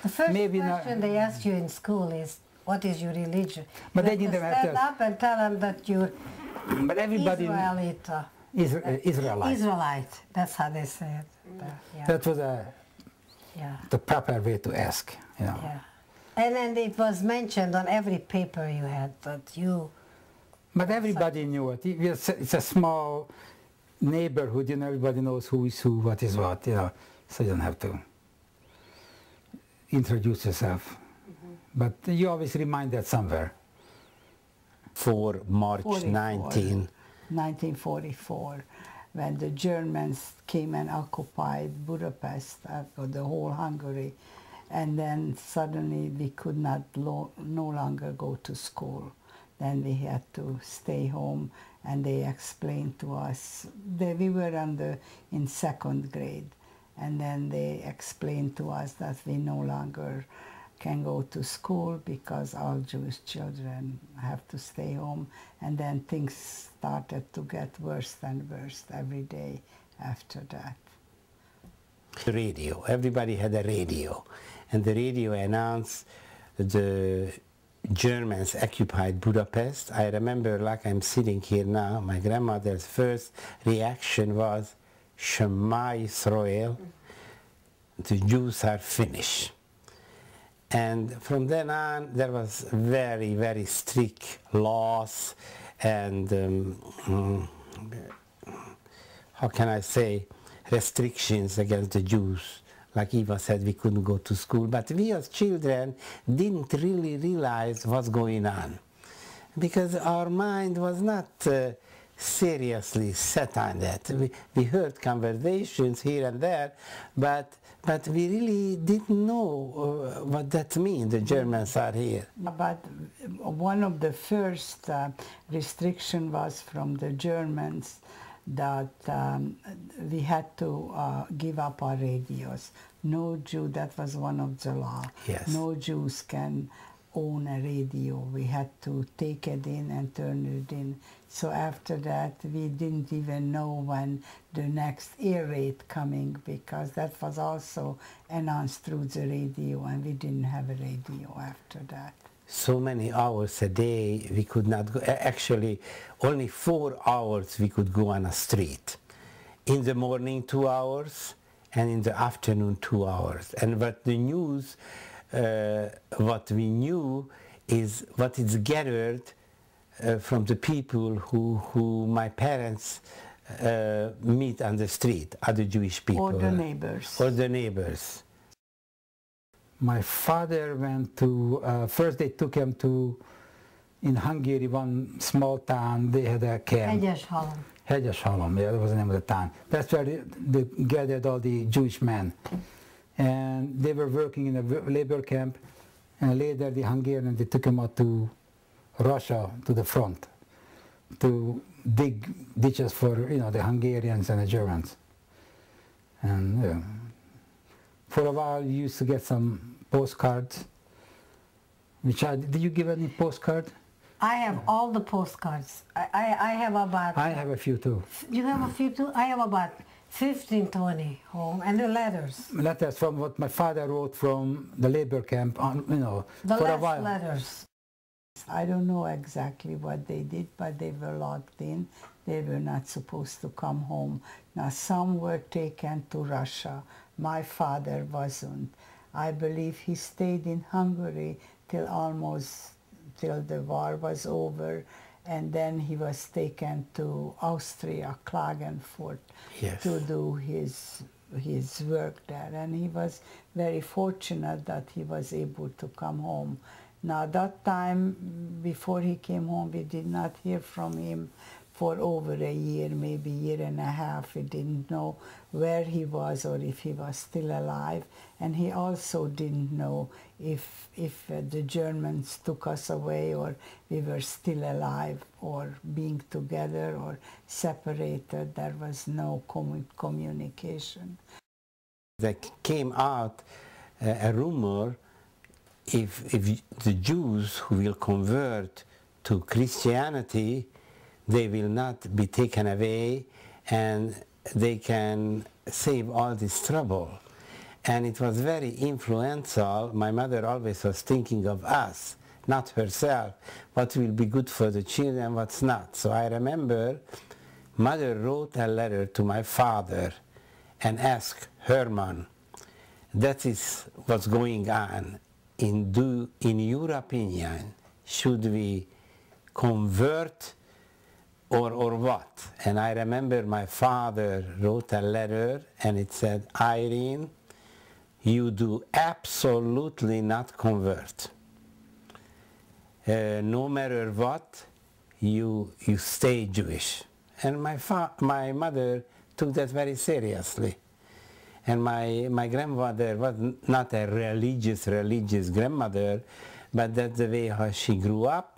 The first maybe question they ask you in school is, what is your religion? But you they didn't have stand up and tell them that you're but everybody Israelite. Israelite, that's how they say it. Yeah. That was the proper way to ask, you know. Yeah. And then it was mentioned on every paper you had that you... But everybody knew it. It's a small neighborhood, you know, everybody knows who is who, what is what, you know, so you don't have to introduce yourself. But you always remind that somewhere. For March 1944, when the Germans came and occupied Budapest, or the whole Hungary, and then suddenly we could not no longer go to school. Then we had to stay home, and they explained to us that we were in second grade, and then they explained to us that we no longer can go to school because all Jewish children have to stay home, and then things started to get worse and worse every day after that. The radio, everybody had a radio, and the radio announced the Germans occupied Budapest. I remember, like I'm sitting here now, my grandmother's first reaction was, Shema Yisrael, the Jews are finished. And from then on, there was very, very strict laws and, how can I say, restrictions against the Jews. Like Eva said, we couldn't go to school, but we as children didn't really realize what's going on, because our mind was not seriously set on that. We heard conversations here and there, but we really didn't know what that means, the Germans are here. But one of the first restrictions was from the Germans that we had to give up our radios. No Jew, that was one of the law. Yes. No Jews can own a radio. We had to take it in and turn it in. So after that, we didn't even know when the next air raid coming, because that was also announced through the radio, and we didn't have a radio after that. So many hours a day we could not go. Actually, only 4 hours we could go on a street. In the morning 2 hours, and in the afternoon 2 hours. And what the news, what we knew is what is gathered from the people who my parents meet on the street, other Jewish people. Or the neighbors. Or the neighbors. My father went to, first they took him to, in Hungary, one small town, they had a camp. Hegyeshalom, yeah, that was the name of the town. That's where they gathered all the Jewish men. And they were working in a labor camp, and later the Hungarians, they took him out to Russia, to the front, to dig ditches for, you know, the Hungarians and the Germans. And yeah. For a while, you used to get some postcards. Did you give any postcard? I have all the postcards. I have about... I have a few too. You have a few too? I have about 15, 20 home, and the letters. Letters from what my father wrote from the labor camp, on, you know, for a while. Letters. I don't know exactly what they did, but they were locked in. They were not supposed to come home. Now, some were taken to Russia. My father wasn't. I believe he stayed in Hungary till the war was over, and then he was taken to Austria, Klagenfurt, yes, to do his work there. And he was very fortunate that he was able to come home. Now, that time, before he came home, we did not hear from him for over a year, maybe a year and a half. We didn't know where he was or if he was still alive. And he also didn't know if the Germans took us away, or we were still alive, or being together or separated. There was no communication. There came out a rumor, if the Jews who will convert to Christianity, they will not be taken away and they can save all this trouble. And it was very influential. My mother always was thinking of us, not herself, what will be good for the children, what's not. So I remember mother wrote a letter to my father and asked Herman, that is what's going on. In your opinion, should we convert or what? And I remember my father wrote a letter and it said, Irene, you do absolutely not convert. No matter what, you stay Jewish. And my mother took that very seriously. And my grandmother was not a religious grandmother, but that's the way how she grew up.